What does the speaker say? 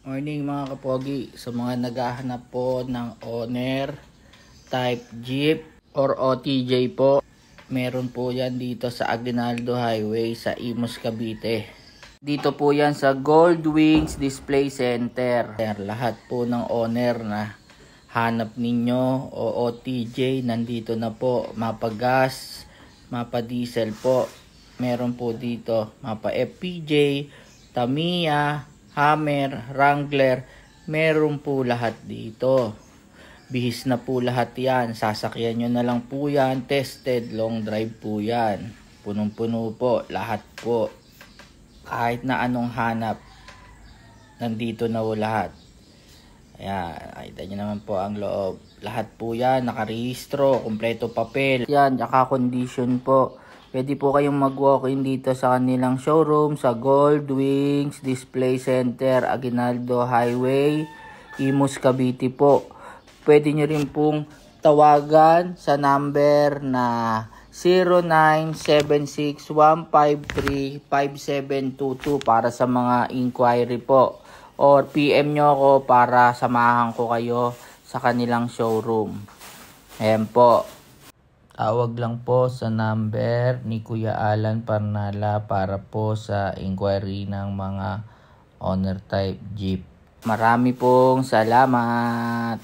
Morning mga kapogi, sa mga naghahanap po ng owner type Jeep or OTJ po, meron po yan dito sa Aguinaldo Highway sa Imus, Cavite. Dito po yan sa Gold Wings Display Center. Lahat po ng owner na hanap ninyo o OTJ nandito na po. Mapa gas, mapa diesel po, meron po dito. Mapa FPJ, Tamiya, Hammer, Wrangler, meron po lahat dito. Bihis na po lahat yan. Sasakyan nyo na lang po yan. Tested, long drive po yan. Punong-puno po, lahat po. Kahit na anong hanap, nandito na po lahat. Ayan, nakita nyo naman po ang loob. Lahat po yan, nakarehistro, kompleto papel. Yan, tsaka condition po. Pwede po kayong mag-walk-in dito sa kanilang showroom sa Gold Wings Display Center, Aguinaldo Highway, Imus, Cavite po. Pwede nyo rin pong tawagan sa number na 0976-153-5722 para sa mga inquiry po. Or PM nyo ako para samahan ko kayo sa kanilang showroom. Ayan po. Tawag lang po sa number ni Kuya Alan Parnala para po sa inquiry ng mga owner type Jeep. Marami pong salamat.